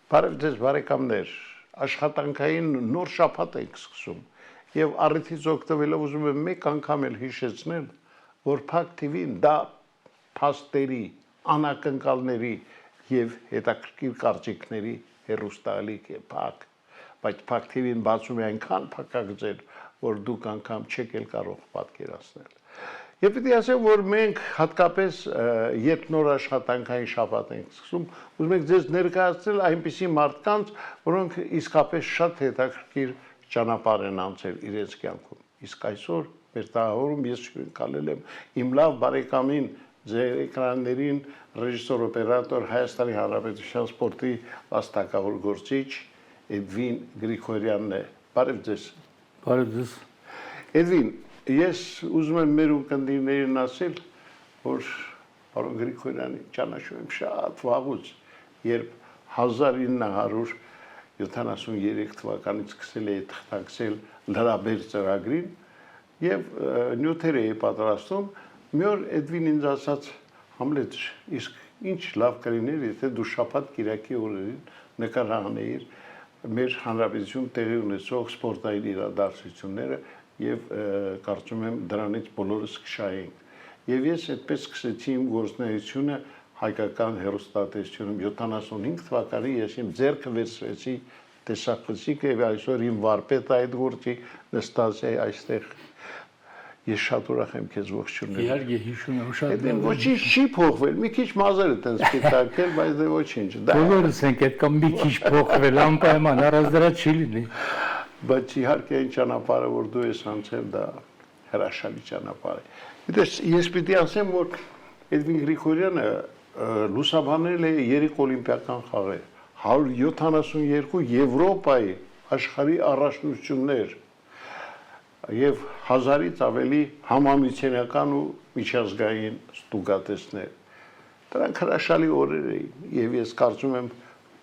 Բարև ձեզ բարեկամներ, աշխատանքային նոր շաբաթ ենք սկսում եւ առիթից օգտվելով ուզում եմ մեկ անգամ էլ հիշեցնել, որ Փակ TV-ն դա փաստերի, անակնկալների եւ հետաքրքիր կարծիքների հեռուստաալիք է Փակ, բայց Փակ TV-ն բացում է այնքան փակագծեր, որ դուք անգամ չեք էլ կարող պատկերացնել։ Եվ պիտի ասեմ, որ մենք հատկապես երբ նոր աշխատանքային շաբաթ ենք սկսում, ուզում ենք ձեզ ներկայացնել այնպիսի մարդկանց, որոնք իսկապես շատ հետաքրքիր ճանապարհ են անցել իրենց կյանքում։ Իսկ այսօր մեր տաղավարում ես շնորհակալ եմ իմ լավ բարեկամին, ձեր էկրաններին ռեժիսոր օպերատոր Հայաստանի Հանրապետության սպորտի վաստակավոր գործիչ Էդվին Գրիգորյանն է։ Բարև ձեզ։ Բարև ձեզ։ Էդվին, ես ուզում եմ մեր ունկնդիրներին ասել, որ պարոն Գրիգորյանին ճանաչում եմ շատ վաղուց, երբ 1973 թվականից սկսել էի թղթակցել Լրաբեր ծրագրին եւ նյութեր էի պատրաստում, մի օր Էդվին ինձ ասաց. Համլետ, իսկ ինչ լավ կլիներ, եթե դու շաբաթ կիրակի օրերին նկարահանեիր մեր հանրապետությունում տեղի ունեցող սպորտային իրադարձությունները եւ կարծում եմ դրանից բոլորս կշահենք։ Եվ ես այդպես սկսեցի իմ գործունեությունը հայկական հեռուստատեսությունում 75 թվականին ես իմ ձեռքը վերցրեցի տեսախցիկը եւ այսօր իմ վարպետը այդ գործի նստած է այստեղ։ Ես շատ ուրախ եմ քեզ ողջունել։ Իհարկե հիշում եմ շատ։ Ոչինչ չի փոխվել, մի քիչ մազերը տենց սպիտակել, բայց դե ոչինչ։ Բոլորս ենք այդքան մի քիչ փոխվել, անպայման առանց չի լինի։ Բայց իհարկե այն ճանապարհը, որ դու ես անցել, դա հրաշալի ճանապարհ է։ Գիտես, ես պիտի ասեմ, որ Էդվին Գրիգորյանը լուսաբանել է 3 օլիմպիական խաղեր, 172 Եվրոպայի աշխարհի առաջնություններ եւ 1000-ից ավելի համամիջնական ու միջազգային ստուգատեսներ։ Դրանք հրաշալի օրեր էին եւ ես կարծում եմ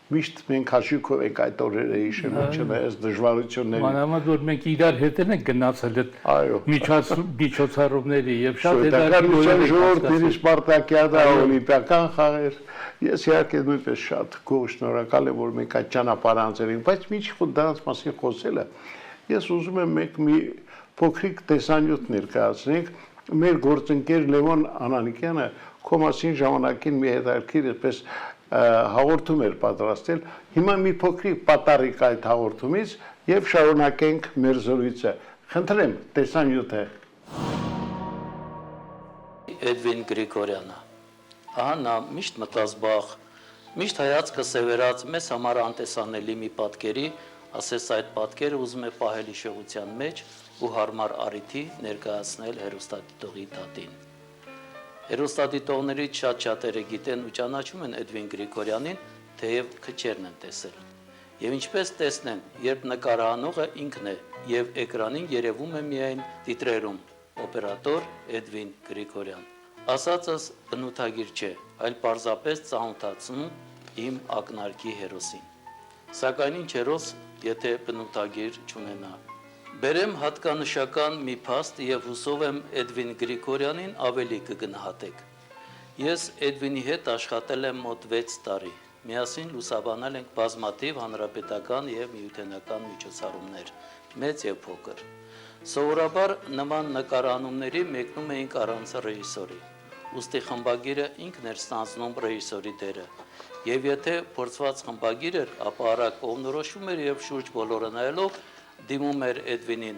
միշտ մենք հաշիվով ենք այդ օրերը հիշելու, չնայած դժվարությունների։ Մանավանդ որ մենք իրար հետ ենք գնացել այդ միջոցառումների եւ շատ հետաքրքիր ժողովրդների Սպարտակիադա, օլիմպիական խաղեր։ Ես իհարկե նույնպես շատ շնորհակալ եմ, որ մենք այդ ճանապարհը անցել ենք, բայց միջ դրանց մասին խոսելը ես ուզում եմ մեկ մի փոքրիկ տեսանյութ ներկայացնենք։ Մեր գործընկեր Լևոն Անանիկյանը քո մասին ժամանակին մի հետաքրքիր այդպես հաղորդում էր պատրաստել։ Հիմա մի փոքրիկ պատառիկ այդ հաղորդումից եւ շարունակենք մեր զրույցը։ Խնդրեմ, տեսանյութը։ Էդվին Գրիգորյանը։ Ահա նա միշտ մտածբախ, միշտ հայացքը սևեռած մեզ համար անտեսանելի մի պատկերի, ասես այդ պատկերը ուզում է պահել հիշողության մեջ ու հարմար առիթի ներկայացնել հեռուստադիտողի դատին։ Հեռուստադիտողներից շատ-շատերը գիտեն ու ճանաչում են Էդվին Գրիգորյանին, թեև քչերն են տեսել։ Եվ ինչպես տեսնեն, երբ նկարահանողը ինքն է եւ էկրանին երևում է միայն տիտրերում օպերատոր Էդվին Գրիգորյան։ Ասածս բնութագիր չէ, այլ պարզապես ծանոթացնում իմ ակնարկի հերոսին։ Սակայն ինչ հերոս, եթե բնութագիր չունենա։ Բերեմ հատկանշական մի փաստ եւ հուսով եմ Էդվին Գրիգորյանին ավելի կգնահատեք։ Ես Էդվինի հետ աշխատել եմ մոտ 6 տարի։ Միասին լուսաբանել ենք բազմաթիվ հանրապետական եւ միութենական միջոցառումներ, մեծ եւ փոքր։ Սովորաբար նման նկարահանումների մեկնում էինք առանց ռեժիսորի։ Ուստի խմբագիրը ինքն էր ստանձնում ռեժիսորի դերը։ Եվ եթե փորձված խմբագիր էր, ապա արագ կողմնորոշվում էր եւ շուրջ բոլորը նայելով դիմում էր Էդվինին,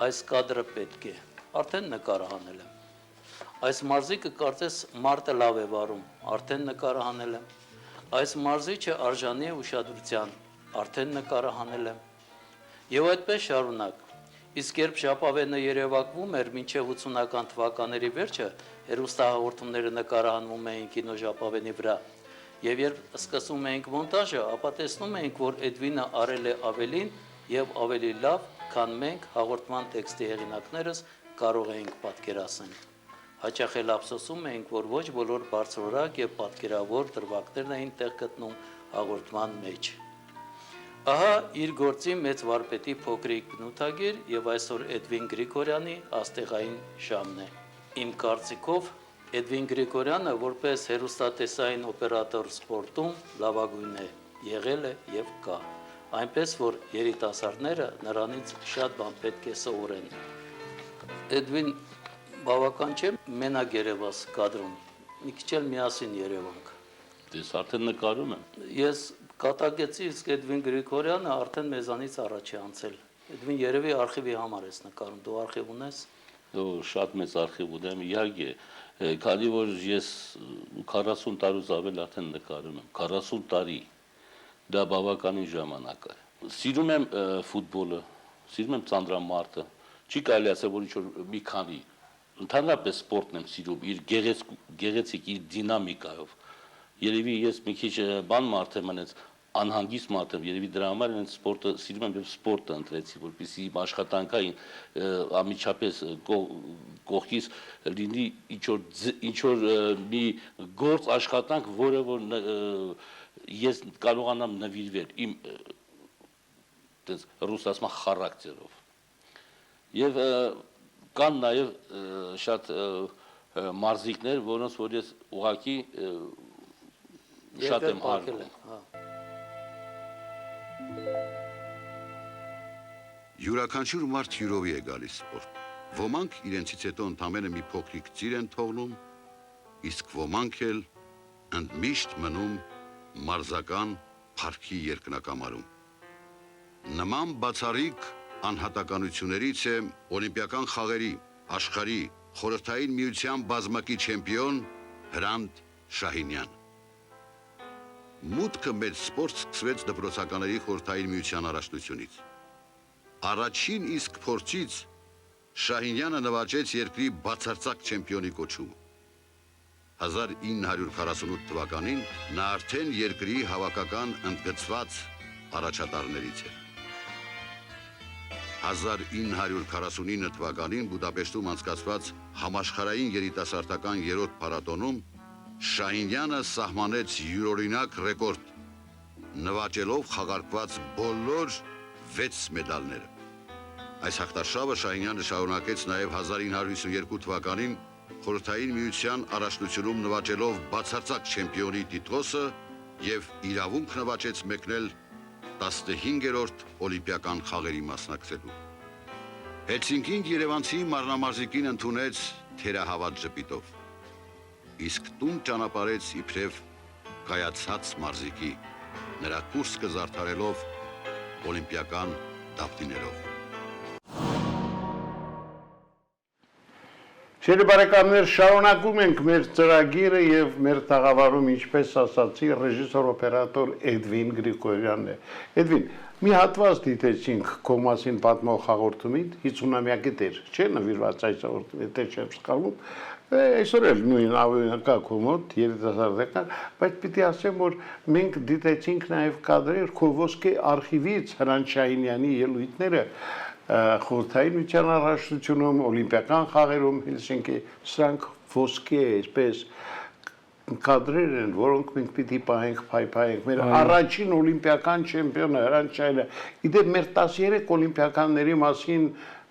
այս կադրը պետք է, արդեն նկարահանել եմ։ Այս մարզիկը կարծես մարտը լավ է վարում, արդեն նկարահանել եմ։ Այս մարզիչը արժանի է ուշադրության, արդեն նկարահանել եմ։ Եվ այդպես շարունակ։ Իսկ երբ ժապավենը երևակվում էր մինչև 80-ական թվականների վերջը, հեռուստահաղորդումները նկարահանվում էին կինոժապավենի վրա, եւ երբ սկսում էինք մոնտաժը, ապա տեսնում էինք, որ Էդվինը արել է ավելին եւ ավելի լավ, քան մենք հաղորդման տեքստի հեղինակներս կարող էինք պատկերացնել։ Հաճախ էլ ափսոսում էինք, որ ոչ բոլոր բարձրորակ եւ պատկերավոր դրվագներն էին տեղ գտնում հաղորդման մեջ։ Ահա իր գործի մեծ վարպետի փոքրիկ բնութագիր եւ այսօր Էդվին Գրիգորյանի աստեղային ժամն է։ Իմ կարծիքով Էդվին Գրիգորյանը որպես հեռուստատեսային օպերատոր սպորտում լավագույնն է։ եղել է եւ կա։ Այնպես որ երիտասարդները նրանից շատ բան պետք է սովորեն։ Էդվին բավական չէ մենակ երևաս կադրում։ Մի քիչ էլ միասին երևանք։ Դες արդեն նկարում եմ։ Ես կատակեցի, իսկ Էդվին Գրիգորյանը արդեն մեզանից առաջ է անցել։ Էդվին երևի արխիվի համար ես նկարում, դու արխիվ ունես։ Դու շատ մեծ արխիվ ունեմ, իհարկե, քանի որ ես 40 տարուց ավել արդեն նկարում եմ, 40 տարի, դա բավականին ժամանակ է։ Սիրում եմ ֆուտբոլը, սիրում եմ ծանրամարտը, չի կարելի ասել, որ ինչ-որ մի քանի, ընդհանրապես սպորտն եմ սիրում, իր գեղեցիկ, իր դինամիկայով։ Երևի ես մի քիչ բան մարդ եմ անեց, անհանգիստ մարդ եմ, երևի դրա համար են սպորտը սիրում եմ եւ սպորտը ընտրեցի, որպեսզի իմ աշխատանքային ամիջապես կողքից լինի ինչ որ մի գործ աշխատանք, որը որ ես կարողանամ նվիրվել իմ դες ռուսաստան խարակտերով։ Եվ կան նաեւ շատ մարզիկներ, որոնց որ ես ուղղակի շատ եմ հարվում։ Յուրաքանչյուր մարդ յուրովի է գալիս սպորտ։ Ոմանք իրենցից հետո ընդամենը մի փոքրիկ ծիր են թողնում, իսկ ոմանք էլ ընդմիշտ մնում մարզական փառքի երկնակամարում։ Նման բացառիկ անհատականություններից է օլիմպիական խաղերի, աշխարհի, խորհրդային միության բազմակի չեմպիոն Հրանտ Շահինյան։ Մուտքը մեծ սպորտ սկսվեց դպրոցականների խորհրդային միության առաջնությունից։ Առաջին իսկ փորձից Շահինյանը նվաճեց երկրի բացարձակ չեմպիոնի կոչումը։ 1948 թվականին նա արդեն երկրի հավաքական ընդգծված առաջատարներից էր։ 1949 թվականին Բուդապեշտում անցկացված համաշխարհային երիտասարդական 3-րդ փառատոնում Շահինյանը սահմանեց յուրօրինակ ռեկորդ, նվաճելով խաղարկված բոլոր 6 մեդալները։ Այս հաղթարշավը Շահինյանը շարունակեց նաև 1952 թվականին խորհրդային միության առաջնությունում նվաճելով բացարձակ չեմպիոնի տիտղոսը եւ իրավունք նվաճեց մեկնել 15-րդ օլիմպիական խաղերի մասնակցելու։ Հելսինկին երևանցի մարմնամարզիկին ընդունեց թերահավատ ժպիտով, իսկ տուն ճանապարհեց իբրև կայացած մարզիկի, նրա կուրսը զարդարելով օլիմպիական դափնիներով։ Շերի բարեկամներ, շարունակում ենք մեր ծրագիրը եւ մեր տաղավարում, ինչպես ասացի, ռեժիսոր օպերատոր Էդվին Գրիգորյանն է։ Էդվին, մի հատված դիտեցինք քո մասին պատմող հաղորդումից 50-ամյակի դեր, չէ՞ նվիրված այս հաղորդումին, եթե չեմ սխալվում։ Այսօր էլ նույն ավելակա քո մոտ երիտասարդական, բայց պիտի ասեմ, որ մենք դիտեցինք նաեւ կադրեր քո ոսկե արխիվից Հրանտ Շահինյանի ելույթները խորհրդային միության առաջնությունում, օլիմպիական խաղերում Հելսինկի, սրանք ոսկե այսպես կադրեր են, որոնք մենք պիտի պահենք, փայփայենք։ Մեր առաջին օլիմպիական չեմպիոնը Հրանտ Շահինյանը, իդեպ մեր 13 օլիմպիականների մասին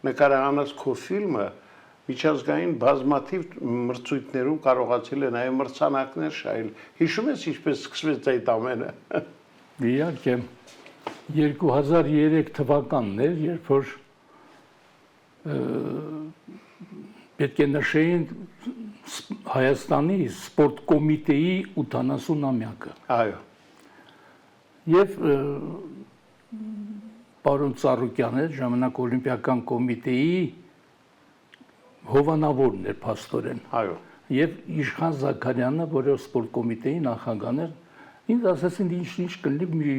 նկարահանած քո ֆիլմը միջազգային բազմաթիվ մրցույթներում կարողացել է նաև մրցանակներ շահել։ Հիշում ես ինչպես սկսվեց այդ ամենը։ Իհարկե 2003 թվականն էր, երբ որ պետք է նշեին Հայաստանի սպորտ կոմիտեի 80-ամյակը։ Այո։ Եվ պարոն Ծառուկյանը ժամանակ օլիմպիական կոմիտեի հովանավորն էր փաստորեն։ Այո։ Եվ Իշխան Զաքարյանը, որը սպորտ կոմիտեի նախագահն էր, ինձ ասացին ինչ կլինի մի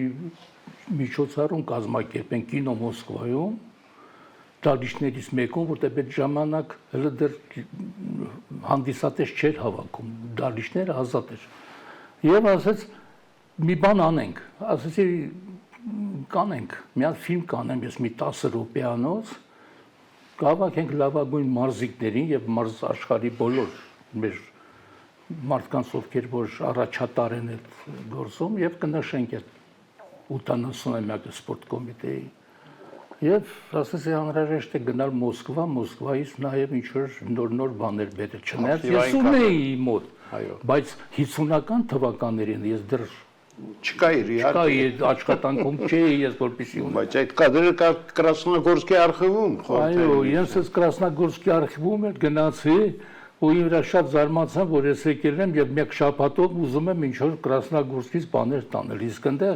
միջոցառում կազմակերպեն կինո Մոսկվայում, դալիչներից մեկում, որտեղ այդ ժամանակ հələ դեռ հանդիսատես չէր հավաքում, դալիչները ազատ էր։ Եվ ասաց մի բան անենք, ասացի կանենք, մի հատ ֆիլմ կանեմ, ես մի 10 րոպեանոց կհավաքենք լավագույն մարզիկներին եւ մարզ աշխարհի բոլոր մեր մարդկանց, ովքեր որ առաջատար են այդ գործում եւ կնշենք այդ 80-ամյակը սպորտ կոմիտեի։ Եվ ասեցի անհրաժեշտ է գնալ Մոսկվա, Մոսկվայից նաեւ ինչ-որ նոր բաներ բերել, չնայած ես ունեի մոտ, բայց 50-ական թվականներին ես դեռ Չկա իր Կա իհարկե։ աշխատանքում չէի ես որպեսի ունեմ։ Բայց այդ կադրը կա Կրասնոգորսկի արխիվում։ Այո, ես այս Կրասնոգորսկի արխիվում էլ գնացի ու իմ վրա շատ զարմացա, որ ես եկել եմ եւ մեկ շաբաթով ուզում եմ ինչ որ Կրասնոգորսկից բաներ տանել։ Իսկ այնտեղ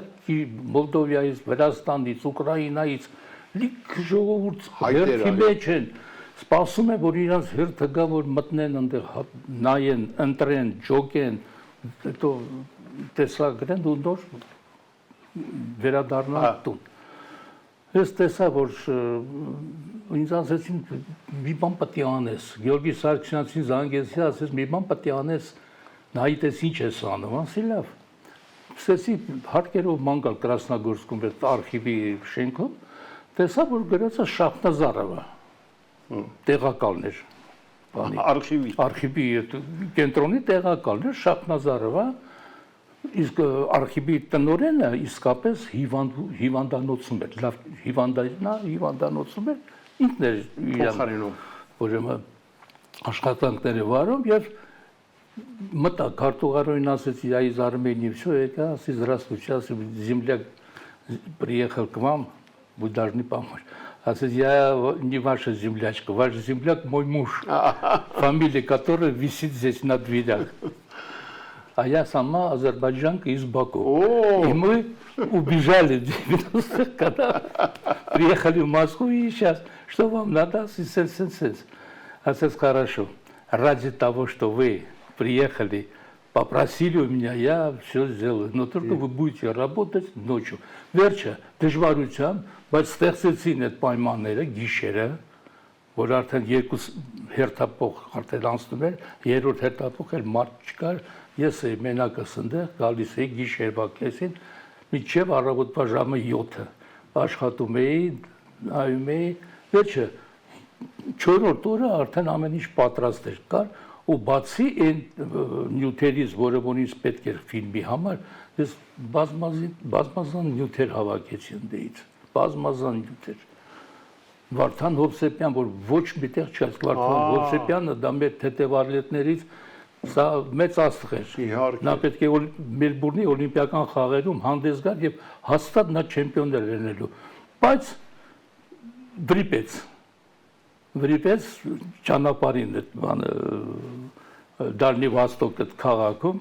Մոլդովայից, Վրաստանից, Ուկրաինայից լիք ժողովուրդ հերթի մեջ են։ Սպասում է, որ իրանց հերթը գա, որ մտնեն այնտեղ նայեն, ընտրեն, ջոկեն, հետո տեսագրեն ու նոր վերադառնան տուն։ Ես տեսա, որ ինձ ասեցին մի բան պետք է անես։ Գեորգի Սարգսյանցին զանգեցի, ասեց մի բան պետք է անես, նայիտես ինչ ես անում, ասի լավ։ Սկսեցի հարկերով ման գալ Կրասնոգորսկում այդ արխիվի շենքում, տեսա, որ գրած է Շախնազարովը, տեղակալն էր։ Արխիվի կենտրոնի տեղակալն էր Շախնազարովը, իսկ արխիվի տնօրենը իսկապես հիվանդանոցում էր, լավ հիվանդանոցում էր, ինքն էր Փոխարինում։ ուրեմն աշխատանքները վարում եւ մտա քարտուղարին ասեցի, «Я из Армении, все, это, здравствуйте, сейчас земляк приехал к вам, вы должны помочь». Асец, «Я не ваша землячка, ваш земляк мой муж, фамилия которой висит здесь на дверях». А я сама азербайджанка из Баку. И мы убежали в 90-х, когда приехали в Москву, и сейчас, что вам надо? Асец, хорошо, ради того, что вы приехали, попросили у меня, я все сделаю, но только вы будете работать ночью. Վերջը դժվարությամբ, բայց ստեղծեցին այդ պայմանները գիշերը, որ արդեն երկու հերթափոխ արդեն անցնում էր, երրորդ հերթափոխ էլ մարդ չկար, ես էի մենակս այնտեղ, գալիս էի գիշերվա կեսին, մինչև առավոտվա ժամը 7-ը աշխատում էի, նայում էի, վերջը 4-րդ օրը արդեն ամեն ինչ պատրաստ էր կար, ու բացի այն նյութերից, որը ինձ պետք էր ֆիլմի համար, ես բազմազան նյութեր հավաքեցի ընդդեից, բազմազան նյութեր։ Վարդան Հովսեփյան, որ ոչ միտեղ չես, Վարդան Հովսեփյանը դա մեր թեթևարլետներից սա մեծ աստղ էր։ Իհարկե։ Նա պետք է Մելբուրնի օլիմպիական խաղերում հանդես գար եւ հաստատ նա չեմպիոն էր լինելու։ Բայց վրիպեց ճանապարհին այդ բանը Դալնի Վաստոկ այդ քաղաքում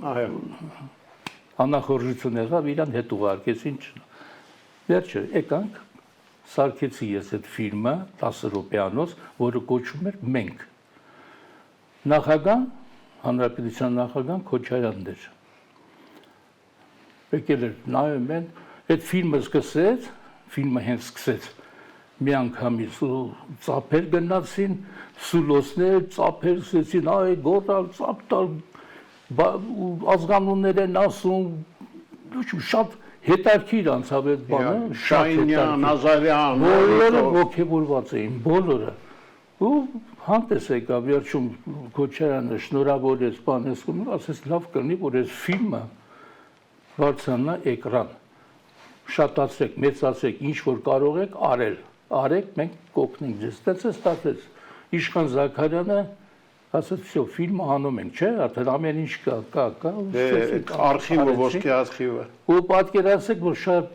անախորժություն եղավ, իրան հետ ուղարկեցին։ Վերջը եկանք, սարքեցի ես այդ ֆիլմը 10 րոպեանոց, որը կոչվում էր «Մենք»։ Նախագահ, Հանրապետության նախագահ Քոչարյանն էր։ Եկել էր նայում են, այդ ֆիլմը հենց սկսեց մի անգամից ու ծափեր գնացին, սուլոսներ, ծափեր սկսեցին, այ գոռալ, ծափ տալ, ազգանուններ են ասում, շատ հետաքրքիր անցավ այդ բանը, Շայնյան, Ազարյան, բոլորը ոգևորված էին, բոլորը։ Ու հանդես եկավ վերջում Քոչարյանը շնորհավորեց բանեսկում, ասեց լավ կլինի, որ այս ֆիլմը բարձրանա էկրան։ Շատացրեք, մեծացրեք, ինչ որ կարող եք արեք, մենք կօգնենք ձեզ։ Ստացվեց։ Իշխան Զաքարյանը ասաց, «Всё, ֆիլմը անում ենք, չէ՞, արդեն ամեն ինչ կա, արխիվը, ոսկե արխիվը»։ Ու պատկերացրեք, որ շատ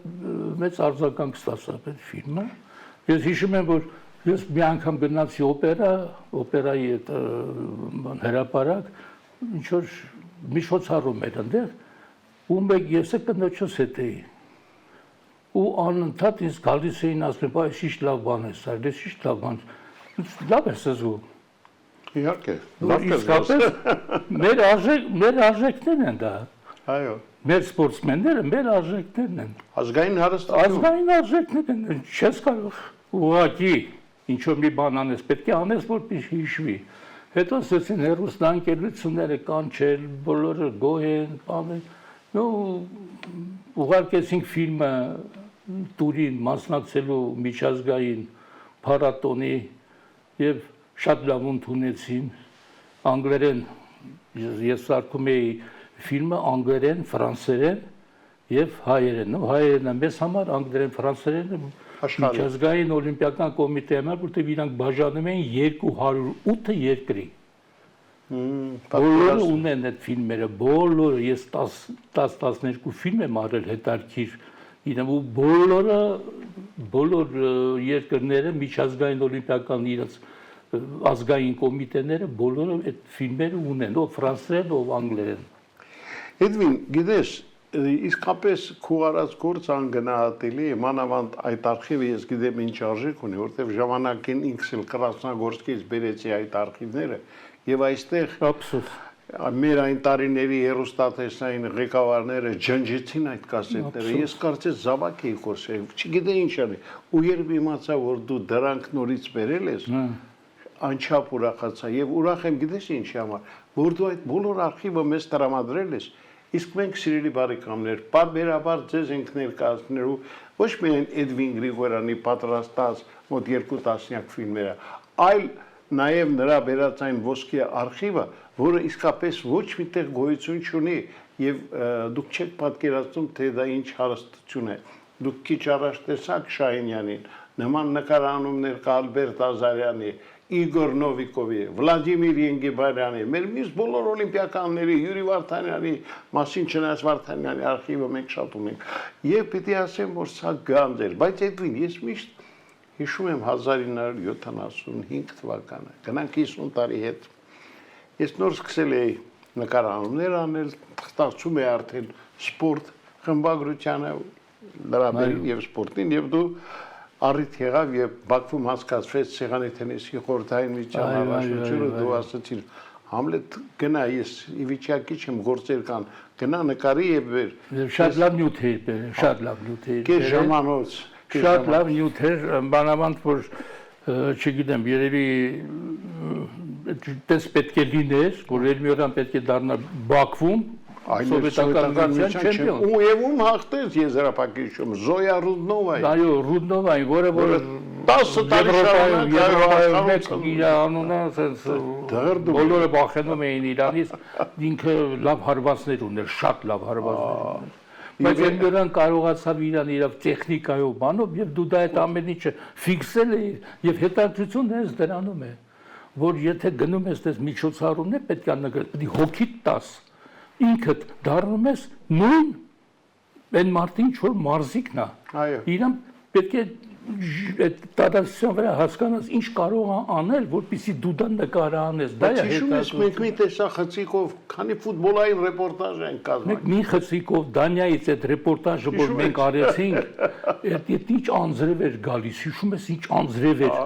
մեծ արձագանք ստացավ այդ ֆիլմը։ Ես հիշում եմ, որ ես մի անգամ գնացի օպերայի այդ հրապարակ, ինչ որ միջոցառում էր այնտեղ, ու մեկ ես կնոջս հետ էի։ Ու անընդհատ ինձ գալիս էին ասում, «Այս ինչ լավ բան է, սա, դες ինչ լավ բան»։ Լավ է սեզում։ Իհարկե։ Իսկապես մեր արժեքներն են դա։ Այո։ Մեր սպորտսմենները մեր արժեքներն են։ Ազգային հարստություն։ Ազգային արժեքներն են, չես կարող ուղղակի ինչ-որ մի բան անես, պետք է անես, որպեսզի հիշվի։ Հետո ասեցին հեռուստաընկերությունները կանչել, բոլորը գոհ են, բաներ։ Նո ուղարկեցինք ֆիլմը տուրին մասնակցելու միջազգային փառատոնի եւ շատ լավ ընդունեցին անգլերեն ես սարքում էի ֆիլմը անգլերեն, ֆրանսերեն եւ հայերեն, հայերենը մեզ համար անգլերեն, ֆրանսերենը միջազգային օլիմպիական կոմիտեի համար, որտեղ իրանք բաժանում էին 208 երկրի։ Բոլորը ունեն այդ ֆիլմերը, բոլորը, ես 10-12 ֆիլմ եմ արել հետարքիր, իրեմ ու բոլոր երկրները միջազգային օլիմպիական իրաց ազգային կոմիտեները բոլորը այդ ֆիլմերը ունեն, ով ֆրանսերեն, ով անգլերեն։ Էդվին, գիտես, իսկապես քո արած գործը անգնահատելի է, մանավանդ այդ արխիվը ես գիտեմ ինչ արժեք ունի, որտեղ ժամանակին ինքս էլ Կրասնագորսկից բերեցի այդ արխիվները եւ այստեղ Ափսոս։ մեր այն տարիների հերոստատեսային ղեկավարները ջնջեցին այդ կասետները։ Ես կարծես զավակ էի խոսել, չգիտեի ինչ արի։ Ու երբ իմացա, որ դու դրանք նորից բերել ես, անչափ ուրախացա եւ ուրախ եմ, գիտես ինչի համար, որ դու այդ բոլոր արխիվը մեզ տրամադրել ես։ Իսկ մենք սիրելի բարեկամներ, պարբերաբար ձեզ ենք ներկայացնելու ոչ միայն Էդվին Գրիգորյանի պատրաստած մոտ 2 տասնյակ ֆիլմերը, այլ նաև նրա վերած այն ոսկե արխիվը, որը իսկապես ոչ միտեղ գոյություն չունի եւ դուք չեք պատկերացնում, թե դա ինչ հարստություն է։ Դուք քիչ առաջ տեսաք Շահինյանին, նման նկարանումներ կա Ալբերտ Ազարյանի, Իգոր Նովիկովի, Վլադիմիր Ենգիբարյանի, մեր մյուս բոլոր օլիմպիականների, Յուրի Վարդանյանի, մասին չնայած Վարդանյանի արխիվը մենք շատ ունենք։ Եվ պիտի ասեմ, որ սա գանձ էր, բայց Էդվին, ես միշտ հիշում եմ 1975 թվականը, գնանք 50 տարի հետ։ Ես նոր սկսել էի նկարանումներ անել, ստացվում է արդեն սպորտ խմբագրությանը լրաբերին եւ սպորտին եւ դու առիթ եղավ եւ Բաքվում հասկացվեց Սեղանի թենիսի խորհրդային միջան հավաքությունը, դու ասացիր Համլետ գնա, ես ի վիճակի չեմ գործեր կան, գնա նկարի եւ բեր։ Շատ լավ նյութ էր, շատ լավ նյութ էր։ Կես ժամանոց Շատ լավ նյութ էր, բանավանդ որ չգիտեմ, երևի դες պետք է լիներ, որ Էրմիոդան պետք է դառնա Բաքվում, սովետական չեմպիոն։ Ու եւ ում հաղթեց եզրափակիչում Զոյա Ռուդնովայի։ Այո, Ռուդնովայի, որը 10 տարի շարունակ իր անունը բոլորը բախենում էին Իրանից, ինքը լավ հարվածներ ուներ, շատ լավ հարվածներ ուներ։ Բայց Էրմիոդան կարողացավ իրան իր տեխնիկայով բանով եւ դու դա այդ ամեն ինչը ֆիքսել ես եւ հետաքրքրությունն ես դրանում է, որ եթե գնում ես դες միջոցառումներ պետք է նկատի, պետք է հոգիդ տաս, ինքդ դառնում ես նույն այն մարդին, որ մարզիկն է։ Այո։ Իրան պետք է այդ դատասության վրա հասկանաս ինչ կարող է անել, որպեսզի դու դա նկարանես։ Դա է հետաքրքիր։ Մենք մի տեսախցիկով քանի ֆուտբոլային ռեպորտաժ ենք կազմել։ Մի խցիկով Դանիայից այդ ռեպորտաժը, որ մենք արեցինք, այդ ինչ անձրև էր գալիս, հիշում ես ինչ անձրև էր,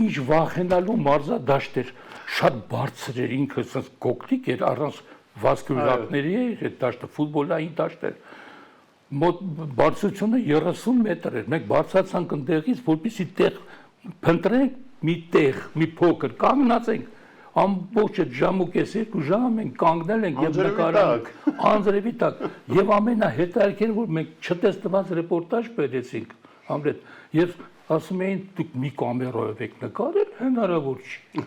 ինչ վախենալու մարզադաշտ էր, շատ բարձր էր, ինքը ասես կոկտիկ էր, առանց վասկուլյարների էր, այդ դաշտը ֆուտբոլային դաշտ էր։ Մոտ բարձրությունը 30 մետր էր, մենք բարձրացանք ընդեղից, որպեսզի տեղ փնտրենք մի տեղ, մի փոքր կանգնացենք, ամբողջ այդ ժամ ու կես 2 ժամ մենք կանգնել ենք եւ նկարանք անձրևի տակ եւ ամենահետաքրքիրը որ մենք չտեսնված ռեպորտաժ բերեցինք Համլետ եւ ասում էին դուք մի կամերայով եք նկարել հնարավոր չի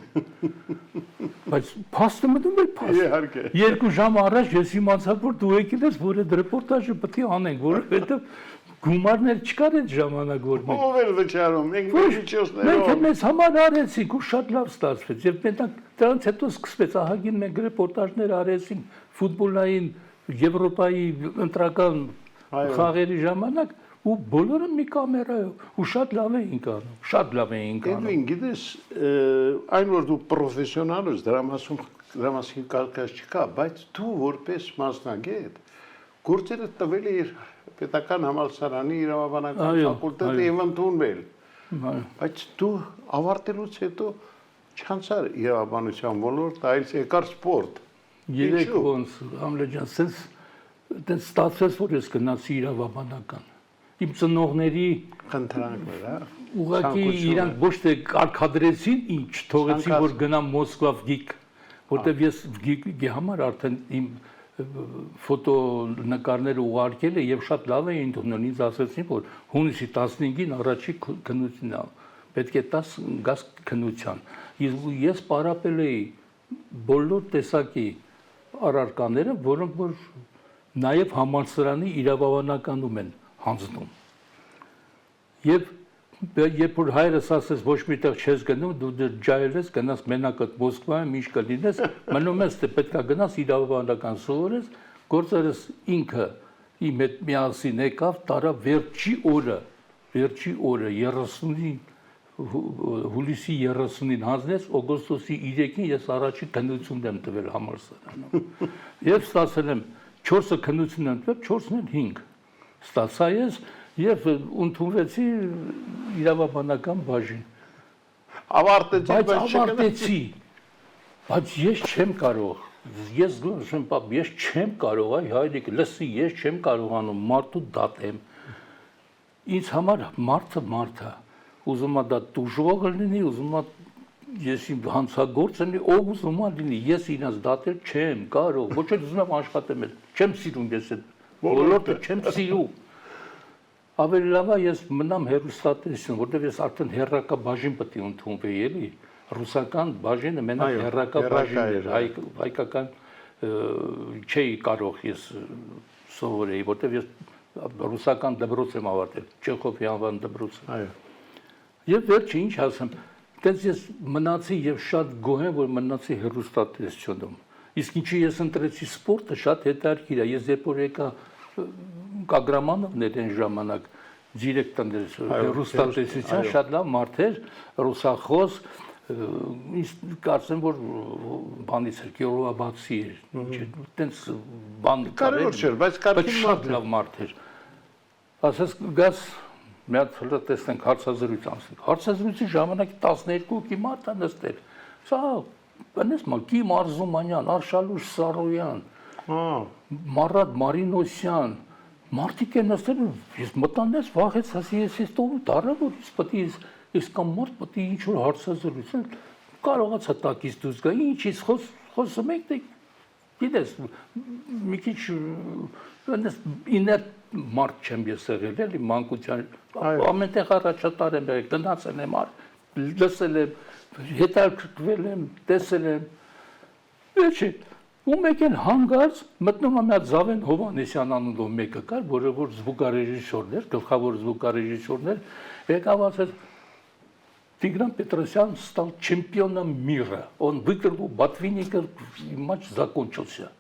բայց փաստը մտնում էր փաստ Իհարկե 2 ժամ առաջ ես իմացա որ դու եկել ես որ այդ ռեպորտաժը պետք է անենք որովհետեւ գումարներ չկար այդ ժամանակ որ մենք ով էր վճարում մենք միջոցներով մենք մեզ համար արեցինք ու շատ լավ ստացվեց եւ մենք դրանից հետո սկսվեց ահագին մենք ռեպորտաժներ արեցինք ֆուտբոլային Եվրոպայի ընտրական խաղերի ժամանակ ու բոլորը մի կամերայով ու շատ լավ էինք անում շատ լավ էինք անում Էդվին գիտես այն որ դու պրոֆեսիոնալ ես դրա մասին կարգած չկա բայց դու որպես մասնագետ գործերը տվել ես պետական համալսարանի իրավաբանական ֆակուլտետը եւ ընդունվել բայց դու ավարտելուց հետո չանցար իրավաբանության ոլորտ այլ եկար սպորտ երեք ոնց Համլեջան sense դες ստացվեց որ ես գնացի իրավաբանական իմ ծնողների խնդրանքներ հա ուղղակի իրանք ոչ թե կարգադրեցին ինչ թողեցին որ գնամ Մոսկվա վգիկ որտեվ ես վգիկի համար արդեն իմ ֆոտո նկարները ուղարկել է եւ շատ լավ էին դունել ինձ ասացին որ հունիսի 15-ին առաջի քննությունն է պետք է 10 գազ քննության ես պարապել էի բոլոր տեսակի առարկաները որոնք որ նաեւ համալսարանի իրավաբանականում են հանձնում եւ Երբ որ հայրս ասես ոչ միտեղ չես գնում, դու ջայել ես, գնաս մենակ այդ Մոսկվայում ինչ կլինես, մնում ես թե պետք է գնաս իրավաբանական սովորես, գործերս ինքը իմ հետ միասին եկավ, տարա վերջի օրը 30-ին հուլիսի 30-ին հանձնեց, օգոստոսի 3-ին ես առաջի քննությունն եմ տվել համալսարանում։ Եվ ստացել եմ 4-ը քննություն եմ տվել, 4-ն էլ 5 ստացա ես եւ ընդունվեցի իրավաբանական բաժին։ Ավարտեցի, բայց ես չեմ կարող։ Ես գլուխ պապ, ես չեմ կարող, այ հայրիկ, լսի, ես չեմ կարողանում մարդու դատեմ։ Ինձ համար մարդը ուզում է դա տուժող լինի, ուզում է ես իմ հանցագործ լինի, ով ուզում է լինի, ես իրենց դատել չեմ կարող, ոչ էլ ուզում եմ աշխատեմ, չեմ սիրում ես այդ ոլորտը, չեմ սիրում։ Ավելի լավ է ես մնամ հեռուստատեսություն, որտեղ ես արդեն հեռակա բաժին պետք է ընդունվեի, էլի, ռուսական բաժինը մենակ հեռակա բաժինն էր, հայկական չէի կարող ես սովորեի, որտեղ ես ռուսական դպրոց եմ ավարտել, Չեխովի անվան դպրոցը։ Այո։ Եվ վերջը ինչ ասեմ, դες ես մնացի եւ շատ գոհ եմ, որ մնացի հեռուստատեսությունում։ Իսկ ինչի ես ընտրեցի սպորտը, շատ հետաքրքիր է։ Ես երբ որ եկա Կագրամանովն էր այն ժամանակ դիրեկտորն էր հեռուստատեսության, շատ լավ մարդ էր, ռուսախոս, ինձ կարծեմ որ բանից էր, Կիրովաբադցի էր, այտենց բան կարևոր չէր, բայց կարքին շատ լավ մարդ էր։ Ասես գաս մի հատ տեսնենք հարցազրույց անցնենք։ Հարցազրույցի ժամանակ 12 հոգի մարդ է նստել։ Սա բնես Կիմ Արզումանյան, Արշալուշ Սարոյան, Մարատ Մարինոսյան, մարդիկ են նստել, ես մտանես վախեց, ասի ես տով դառա որ ես պետք է ես կամ մարդ պետք է ինչ որ հարցազրույց կարողացա տակից դուրս գա, ինչից խոսում եք, գիտես, մի քիչ իներ մարդ չեմ ես եղել, էլի մանկության, ամենտեղ առաջատար եմ եղել, գնացել եմ, լսել եմ, հետաքրքրվել եմ, տեսել եմ, վերջի, ու մեկ են հանգարց մտնում եմ այդ Զավեն Հովհաննիսյան անունով մեկը կար, որը որ զվուկարեժիսորն էր, գլխավոր զվուկարեժիսորն էր, եկավ ասեց Тигран Петросян стал чемпионом мира. Он выиграл Ботвинника, и матч закончился.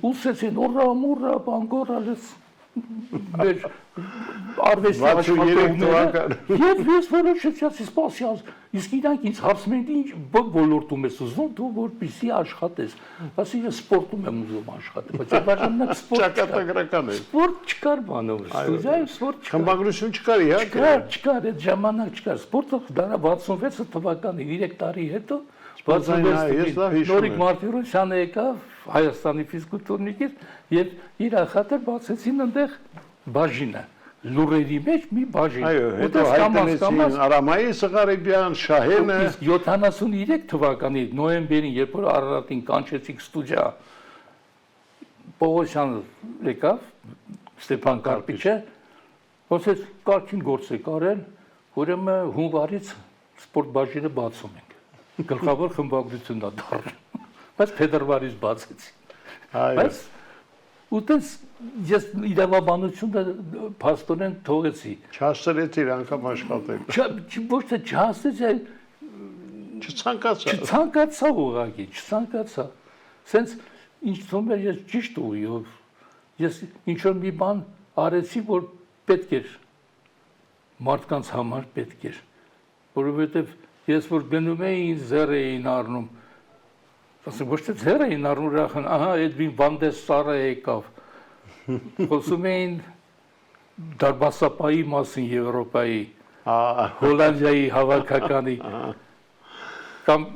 Ուսեցին, ուրա, մուրա, բանգորալես, մեր արվեստի աշխատողները, և ես որոշեցի սպասյալ, իսկ իրանք ինձ հարցում են, ինչ ոլորտում ես ուզում, դու որպեսզի աշխատես, ասի ես սպորտում եմ ուզում աշխատել, բայց բաժանակ սպորտ չկար բանով, ստուդիայում սպորտ չկար, խմբագրություն չկար, իհարկե, չկար, այդ ժամանակ չկար, սպորտը դարա 66 թվականի 3 տարի հետո 66 Նորիկ Մարտիրոսյանը եկավ Հայաստանի ֆիզկուլտուրնիկից եւ իր ախատը բացեցին այնտեղ բաժինը լուրերի մեջ մի բաժին այո հետո հայտնեցին Արամայի Սղարիբյան Շահենը իսկ 73 թվականի նոյեմբերին երբ որ Արարատին կանչեցիք ստուդիա Պողոսյանը եկավ Ստեփան Կարպիչը ասեց կարքին գործ է կարել ուրեմն հունվարից սպորտ բաժինը բացում ենք գլխավոր խմբագրությունն է դառնում բայց փետրվարից բացեցի բայց ուտես ես իրավաբանությունը փաստորեն թողեցի չհասցրեց իր անգամ աշխատել ոչ թե չհասցրեց չցանկացա ուղղակի չցանկացա սենց ինչ թվում էր ես ճիշտ ուղիով ես ինչ որ մի բան արեցի որ պետք էր մարդկանց համար պետք էր որովհետև ես որ գնում էի ինձ ձեռ էին առնում ասում ոչ թե ձեռ էին առնում ուրախան ահա Էդվին Վանդես Սարը եկավ խոսում էին դարբասապայի մասին Եվրոպայի Հոլանդիայի հավաքականի կամ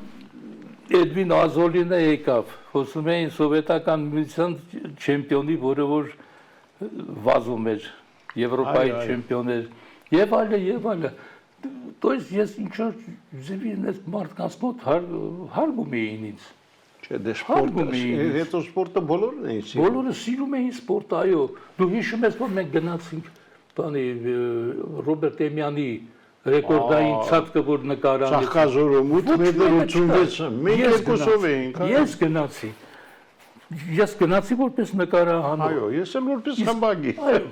Էդվին Ազոլինը եկավ խոսում էին սովետական միության չեմպիոնի որը որ վազում էր Եվրոպայի չեմպիոն էր եւ այլը То есть ես ինչ որ ձևի այս մարդկանց մոտ հարգում էին ինձ։ Չէ, դե սպորտը, հետո սպորտը բոլորն էին սիրում։ Բոլորը սիրում էին սպորտը, այո։ Դու հիշում ես, որ մենք գնացինք բանի Ռոբերտ Էմյանի ռեկորդային ցածկը որ նկարան։ Ծաղկազորում 8 մետր 86, մենք երկուսով էինք։ Ես գնացի որպես նկարահան։ Այո, ես էլ որպես խմբագիր։ Այո,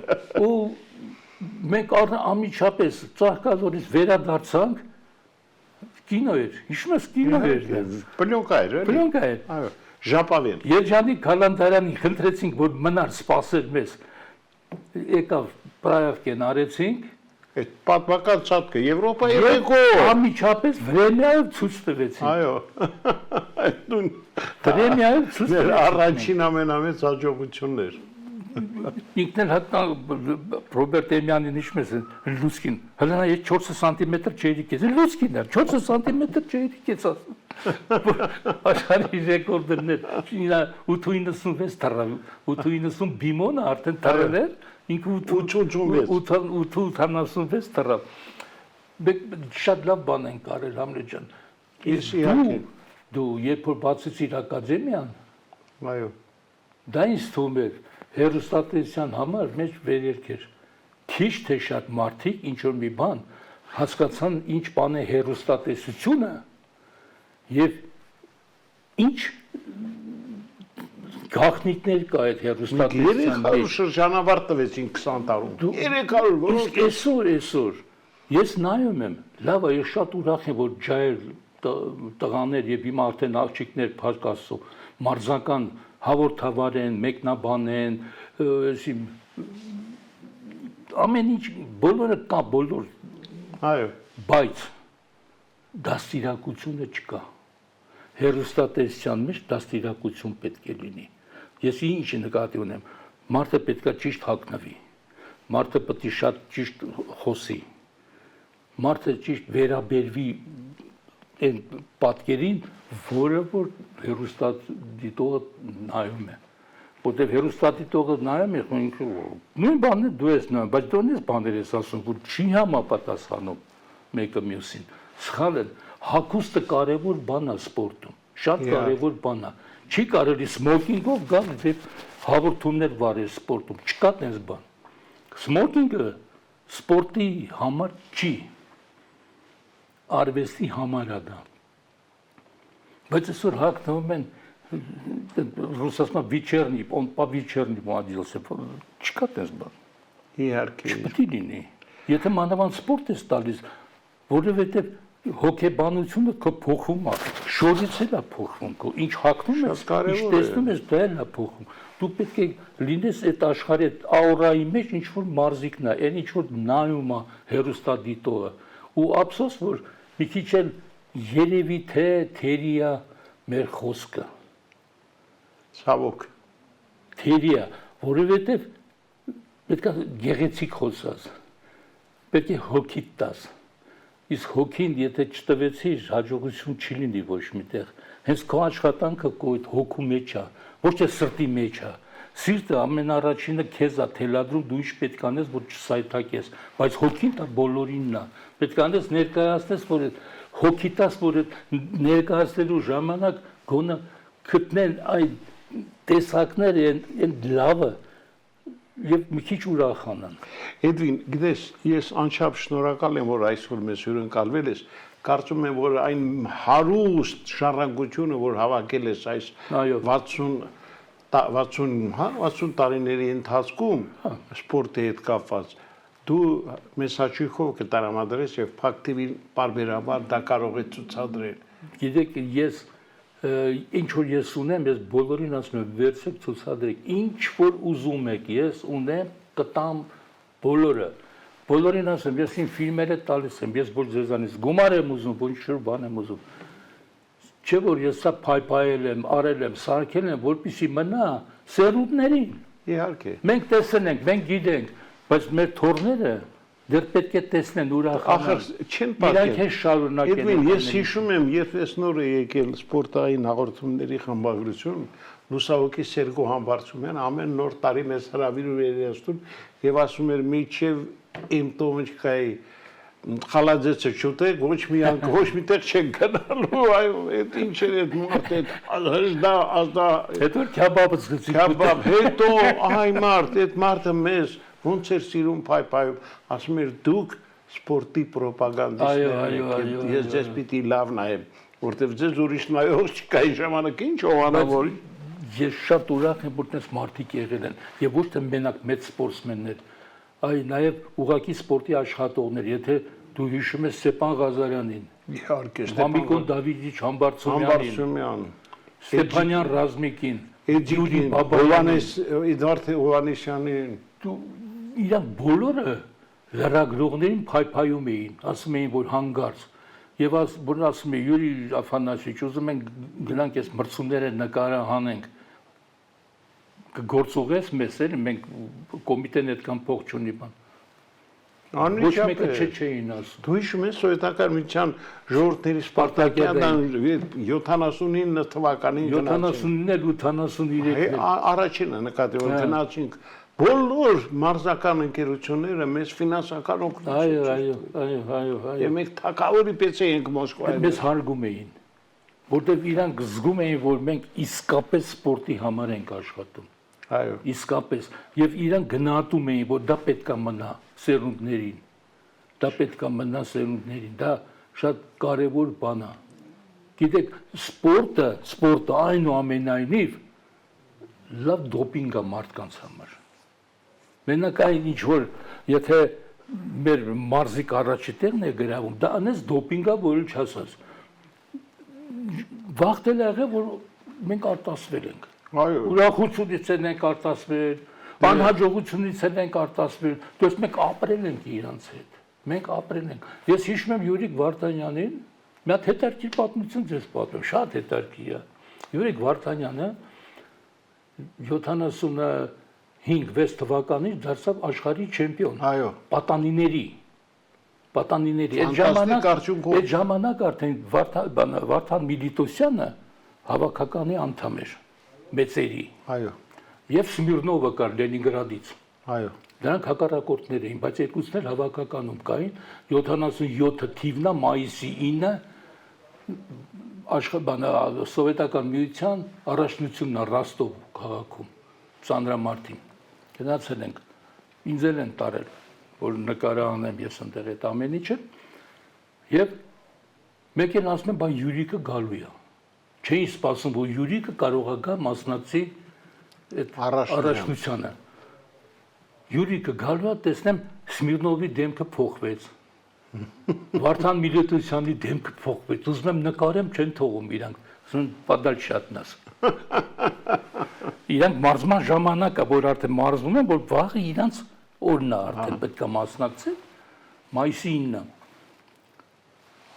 ու մենք անմիջապես ծաղկազորից վերադարձանք կինո էր, հիշում ես կինո էր։ Պլյոնկա էր, էլի։ Պլյոնկա էր։ Այո, Ժապավեն։ Երջանիկ Քալանթարյանին խնդրեցինք, որ մնար սպասեր մեզ։ Եկավ պրայավկեն արեցինք։ Այդ պատմական ցածկը Եվրոպայի եկո։ Անմիջապես Վրեմիայով ցույց տվեցին։ Այո։ Այդ նույն Վրեմիայով ցույց մեր տվեցին։ առաջին ամենամեծ հաջողությունն էր։ Ինքն էլ հատնա Ռոբերտ Էմյանին հիշում ես լուսկին։ Հələ նա 4 սանտիմետր չէի կես։ Լուսկին էր 4 սանտիմետր չէի կես։ Աշխարհի ռեկորդներ։ Նա 896 թռավ, 890 բիմոնը արդեն թռել էր, ինքը 886 թռավ։ Մենք շատ լավ բան են կարել Համլետ ջան։ Դու երբ որ բացեցիր ակադեմիան, Այո։ դա ինձ թվում էր հերոստատեսության համար մեջ վերերք էր։ Քիչ թե շատ մարդիկ ինչ որ մի բան հասկացան ինչ բան է հերոստատեսությունը եւ ինչ գաղտնիքներ կա այդ հերոստատեսության 300 շրջանավարտ տվեցին 20 տարում։ 300 Իսկ այսօր ես նայում եմ, լավ է, ես շատ ուրախ եմ, որ ջայր տղաներ եւ հիմա արդեն աղջիկներ փառք Աստծո մարզական հաղորդավար են, մեկնաբան են, ամեն ինչ բոլորը կա, բոլոր։ Այո։ Բայց դաստիարակությունը չկա։ Հերոստատեսության մեջ դաստիարակություն պետք է լինի։ Ես ինչ նկատի ունեմ, մարդը պետք է ճիշտ հագնվի, մարդը պետք է շատ ճիշտ խոսի, մարդը ճիշտ վերաբերվի այն պատկերին, որը որ հերոստատիտողը նայում է։ Որտեղ հերոստատիտողը նայում է, նույն բանն է դու ես նայում, բայց դու ես բաներ ես ասում, որ չի համապատասխանում մեկը մյուսին։ Սխալ է, հագուստը կարևոր բան է սպորտում, շատ կարևոր բան է։ Չի կարելի սմոքինգով գալ եւ հաղորդումներ վարել սպորտում, չկա այդպես բան։ Սմոքինգը սպորտի համար չի, արվեստի համար է դա։ Բայց այսօր հագնվում են ռուսասական վիչերնի, он по вечернему оделся, չկա այդպես բան։ Իհարկե։ Չպետք է լինի։ Եթե մանավանդ սպորտ ես տալիս, որովհետև հոգեբանությունը քո փոխում է, շորից էլ է փոխվում, քո ինչ հագնում ես, ինչ տեսնում ես, դա էլ է փոխում։ Դու պետք է լինես այդ աշխարհի աուրայի մեջ ինչ որ մարզիկն է, այն ինչ որ նայում է հերոստատիտողը։ Ու ափսոս որ մի քիչ էլ երևի թե թերի է մեր խոսքը։ Ցավոք։ Թերի է, որովհետև պետք է գեղեցիկ խոսած, պետք է հոգիդ տաս։ Իսկ հոգին եթե չտվեցիր, հաջողություն չի լինի ոչ միտեղ։ Հենց քո աշխատանքը քո այդ հոգու մեջ է, ոչ թե սրտի մեջ է։ Սիրտը ամենառաջինը քեզ է թելադրում, դու ինչ պետք անես, որ չսայթակես, բայց հոգին դա բոլորինն է։ Պետք է անես ներկայացնես, որ հոգի տաս, որ ներկայացնելու ժամանակ գոնը գտնեն այդ տեսակները, այն լավը եւ մի քիչ ուրախանան։ Էդվին, գիտես, ես անչափ շնորհակալ եմ, որ այսօր մեզ հյուրընկալվել ես։ Կարծում եմ, որ այն հարուստ շարունակությունը, որ հավաքել ես այս 60 տարիների ընթացքում սպորտի հետ կապված, դու մեզ հաճույքով կտարամադրես եւ Փակ TV-ին բարբերաբար դա կարող է ցուցադրել։ Գիտեք, ես ինչ որ ես ունեմ, ես բոլորին ասում եմ, վերցեք ցուցադրեք, ինչ որ ուզում եք, ես ունեմ, կտամ բոլորը։ Բոլորին ասեմ, ես իմ ֆիլմերը տալիս եմ, ես ոչ ձեզանից գումար եմ ուզում, ոչ ինչ-որ բան եմ ուզում։ Չէ որ ես սա փայփայել եմ, արել եմ, սարքել եմ, որպեսզի մնա սերունդներին։ Իհարկե։ Մենք տեսնենք, մենք գիտենք, բայց մեր թորները դեռ պետք է տեսնեն ուրախանան։ Ախր չեն Իրանք են շարունակեն։ Էդվին, ես հիշում եմ, երբ ես նոր եկել սպորտային հաղորդումների խմբագրություն, լուսահոգի Սերգո Համբարձումյան ամեն նոր տարի մեզ հրավիրում էր երեստուն եւ ասում էր միջև իմ տոմչկայի խալաձեցը չուտեք, ոչ միտեղ չեն գնալու, այո, այդ ինչ էր այդ մարդ, հետո քյաբաբը զգացի։ Քյաբաբ, հետո այ մարդ, այդ մարդը մեզ ոնց էր սիրում փայփայում, ասում էր դուք սպորտի պրոպագանդիստներ եք, ես ձեզ պիտի լավ նայեմ, որտեվ ձեզ ուրիշ նայող չկա, այն ժամանակ ինչ հովանավոր։ Ես շատ ուրախ եմ, որ դες մարդիկ եղել են, եւ ոչ թե մենակ մեծ սպորտսմեններ, այ նաև ուղղակի սպորտի աշխատողներ, եթե դու հիշում ես Ստեփան Ղազարյանին, Իհարկե, Մամիկոն Դավիթիչ Համբարձումյանին, Համբարձումյան, Ստեփանյան Ռազմիկին, Էջիկին, Իդվարդ Հովանեսյանին, դու իրանք բոլորը լրագրողներին փայփայում էին, ասում էին, որ հանգարց եւ որ ասում է Յուրի Աֆանասիչ, ուզում ենք գնանք այս մրցումները նկարը հանենք, կգործուղես մեզ էլ մենք կոմիտեն այդքան փող չունի բան։ Ոչ մեկը չէին ասում։ Դու հիշում ես Սովետական միության ժողովրդների Սպարտակիադան 79 թվականին 79-ն ու 83-ն առաջինը նկատի որ գնացինք բոլոր մարզական ընկերությունները մեզ ֆինանսական օգնություն։ Այո։ Եվ մենք թակավորի պես էինք Մոսկվայում։ Մեզ հարգում էին, որտեղ իրանք զգում էին, որ մենք իսկապես սպորտի համար ենք աշխատում։ Այո։ Իսկապես եւ իրանք գնահատում էին, որ դա պետքա մնա սերունդներին։ Դա պետքա մնա սերունդներին։ Դա շատ կարեւոր բան է։ Գիտեք, սպորտը այնուամենայնիվ լավ դոպինգ է մարդկանց համար։ Մենակ այն ինչ որ եթե մեր մարզիկ առաջի տեղն է գրավում, դա անես դոպինգա, որը չասած։ Վաղտել է եղել, որ մենք արտասվել ենք։ Այո։ Ուրախությունից ենք արտասվել, անհաջողությունից ենք արտասվել, դες մենք ապրել ենք իրանց հետ։ Մենք ապրել ենք։ Ես հիշում եմ Յուրիկ Վարդանյանին, մի հատ հետաքրքիր պատմություն ձեզ պատմեմ, շատ հետաքրքիր է։ Յուրիկ Վարդանյանը 75-6 թվականից դարձավ աշխարհի չեմպիոն։ Այո։ Պատանիների այդ ժամանակ արդեն Վարդան Միլիտոսյանը հավաքականի անդամ էր մեծերի։ Այո։ Եվ Սմիրնովը կար Լենինգրադից։ Այո։ Դրանք հակառակորդներ էին, բայց երկուսն էլ հավաքականում կային 77 թիվնա մայիսի 9 Սովետական միության առաջնությունն Ռոստով քաղաքում ծանրամարտին։ Գնացել ենք, ինձ էլ են տարել, որ նկարը անեմ ես ընտեղ այդ ամեն ինչը, եւ մեկ են ասում են, բա Յուրիկը գալու է։ Չէին սպասում, որ Յուրիկը կարող է գա մասնակցի այդ առաջնությանը։ Յուրիկը գալու է, տեսնեմ Սմիրնովի դեմքը փոխվեց։ Վարդան Միլիտոսյանի դեմքը փոխվեց։ Ուզում եմ նկարեմ, չեն թողում իրանք։ Ասում են, «Պատալ нас»։ Իրանք մարզման ժամանակը, որ արդեն մարզվում են, որ վաղը իրանց օրն է արդեն պետք է մասնակցել, մայիսի 9-ը։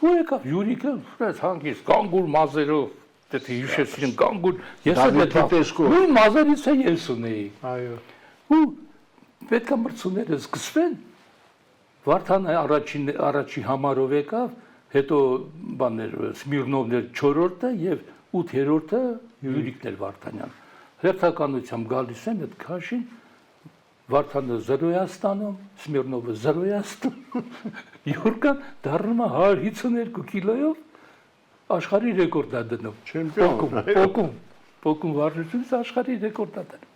Ու եկավ Յուրիկը, հանգիստ կանգուր մազերով, դե հիշեցին կանգուր, ես էլ մազերից է ես ունեի։ Այո։ Ու պետք է մրցումները սկսվեն, Վարդանը առաջի համարով եկավ, հետո բաներ Սմիրնովներ 4-րդը եւ 8-րդը Յուրիկն էր Վարդանյան։ Հերթականությամբ գալիս են այդ քաշին, Վարդանը 0 է ստանում, Սմիրնովը 0 է ստանում, Յուրկան դառնում է 152 կիլոյով աշխարհի ռեկորդ է դնում։ Չեմպիոն։ Պոկում վարժությունից աշխարհի ռեկորդ է դնում։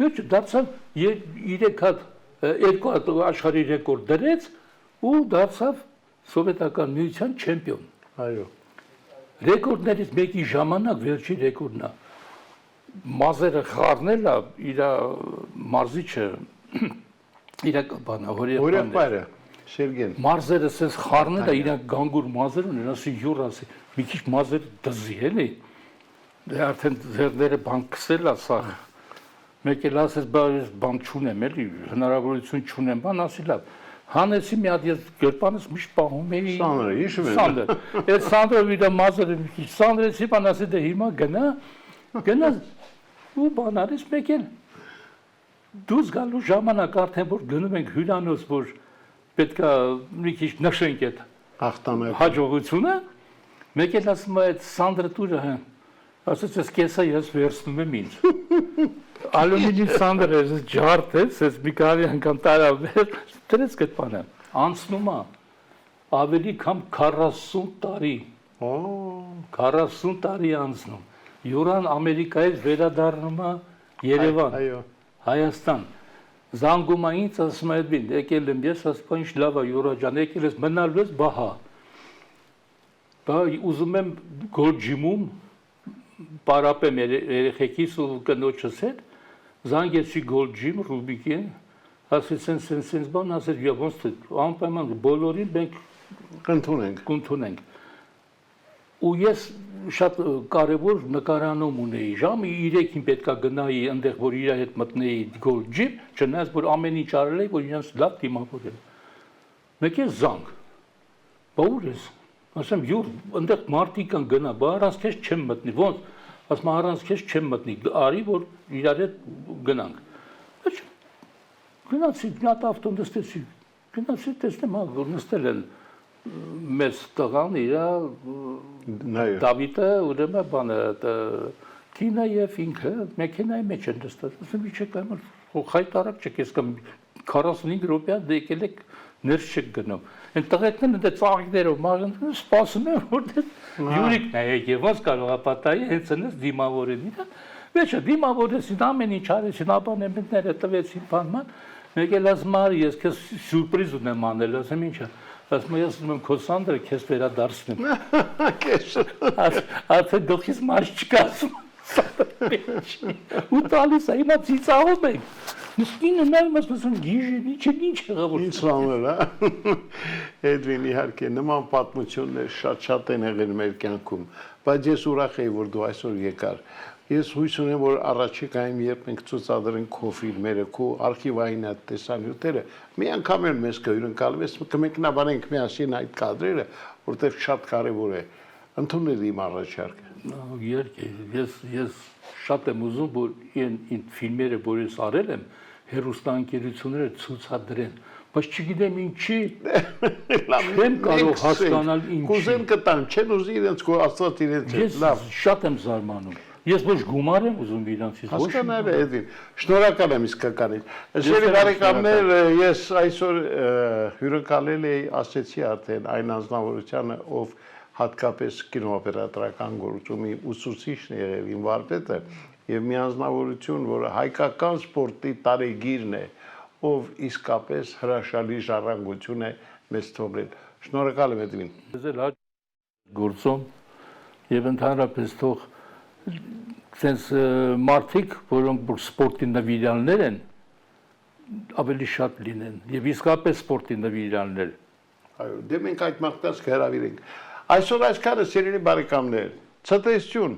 Ոչ դարձավ 3 հատ 2 հատ աշխարհի ռեկորդ դրեց ու դարձավ Սովետական միության չեմպիոն։ Այո։ Ռեկորդներից մեկի ժամանակ վերջի ռեկորդն է։ Մազերը խառնել է իր մարզիչը իր բանա հորեղբայրը Սերգեն։ Մարզերը sense խառնել է իր գանգուր մազեր ունեն, ասի յուր ասի, մի քիչ մազերը դզի էլի։ Դե արդեն ձեռները բան քսել է սա։ Մեկ էլ ասես բան չունեմ էլի, հնարավորություն չունեմ, բան ասի լավ։ Հանեցի մի հատ ես գրպանս միշտ պահում էի։ Սանդրը, հիշում եմ։ Սանդր։ Այդ Սանդրը իր մազերը մի քիչ Սանդրեցի, բան ասի դե հիմա գնա ու բան արես մեկ էլ դուրս գալու ժամանակ արդեն որ գնում ենք հյուրանոց, որ պետքա մի քիչ նշենք այդ հաջողությունը, մեկ էլ ասում է այդ Սանդրը դուրը, ասեց ես կեսա ես վերցնում եմ ինձ։ Ալումինի Սանդրը ջարդ է, ես մի կարի անգամ տարավ, դրեց կդ բանը, անցնում է ավելի քան 40 տարի, 40 տարի անցնում, Յուրան Ամերիկայից վերադառնում է Երևան, Հայաստան, զանգում է ինձ, ասում է Էդվին, եկել եմ ես, ասում է ինչ լավ է Յուրա ջան, եկել ես մնալու ես, բա հա, բա ուզում եմ գորջիմում, պարապեմ երեխեքիս ու կնոջս հետ, զանգեցի գորջիմ, Ռուբիկին, ասեցին սենց բան, ասեց եւ ոնց թե անպայման բոլորին մենք կընդունենք։ Ու ես շատ կարևոր նկարանում ունեի, ժամը 3-ին պետքա գնայի այնտեղ, որ իր հետ մտնեի գոլ ջիպ, չնայած որ ամեն ինչ արել էի, որ իրենց լավ դիմավորել։ Մեկ է զանգ։ Բա ուր ես։ Ասեմ, յուր այնտեղ մարդիկ կան գնա, բա առանց քեզ չեմ մտնի, ոնց։ Ասում առանց քեզ չեմ մտնի, արի որ իրար հետ գնանք։ Գնացի, նա ավտոն նստեցի, գնացի տեսնեմ, որ նստել են մեծ տղան իրա Դավիթը ուրեմն բանը կինը եւ ինքը մեքենայի մեջ են նստած։ Ասում իջեք այլ խայտարակ չեք, ես կամ 45 րոպե դեկել եք ներս չեք գնում։ Այն տղեկներն դե ծաղիկներով մաղն սպասում են որտեղ յուրիկն է եկել, ոնց կարող է պատահի հենց այնս դիմավորեն իրա։ Վերջը դիմավորեցին ամեն ինչ արեցին, ապանեմենտները տվեցին բանման։ Մեկ էլ ասում արի ես քեզ սյուրպրիզ ունեմ անել, ասեմ ինչա։ Ասում ես ուզում եմ քո Սանդրը քեզ վերադարձնեմ։ Արդեն գլխիս մարդ չկա ասում։ Ու տալիս է, հիմա ծիծաղում ենք։ Մսկինը նայում ասում գիժին ինչ եղավ։ Ինչ բաներ, հա։ Էդվին իհարկե նման պատմություններ շատ են եղել մեր կյանքում, բայց ես ուրախ եի, որ դու այսօր եկար։ Ես հույս ունեմ, որ առաջիկայում երբ մենք ցուցադրենք քո ֆիլմերը, քո արխիվային այդ տեսանյութերը, մի անգամ էլ մեզ կհյուրընկալվես, կմեկնաբանենք միասին այդ կադրերը, որտեղ շատ կարևոր է ընդունել իմ առաջարկը։ Իհարկե, ես շատ եմ ուզում, որ այն ֆիլմերը, որ ես արել եմ, հեռուստաընկերությունները ցուցադրեն, բայց չգիտեմ ինչի, չեմ կարող հասկանալ ինչի։ Կուզեն կտան, չեն ուզի իրենց քո աստված իրենց հետ, լավ։ Ես շատ եմ զարմանում։ Ես ոչ գումար եմ ուզում իրանցից, ոչ հասկանալ է Էդվին։ Շնորհակալ եմ իսկականից։ Սիրելի բարեկամներ, ես այսօր հյուրընկալել էի, ասեցի արդեն այն անձնավորությանը, ով հատկապես կինոօպերատորական գործումի ուսուցիչն է եղել իմ վարպետը, եւ մի անձնավորություն, որը հայկական սպորտի տարեգիրն է, ով իսկապես հրաշալի ժառանգություն է մեզ թողել։ Շնորհակալ եմ Էդվին։ Ձեզ հաճ գործում եւ ընդհանրապես թող sense մարդիկ, որոնք սպորտի նվիրալներ են, ավելի շատ լինեն եւ իսկապես սպորտի նվիրալներ։ Այո, դե մենք այդ մաղթած կհրավիրենք։ Այսօր այսքանը սիրելի բարեկամներ, ցտեսություն։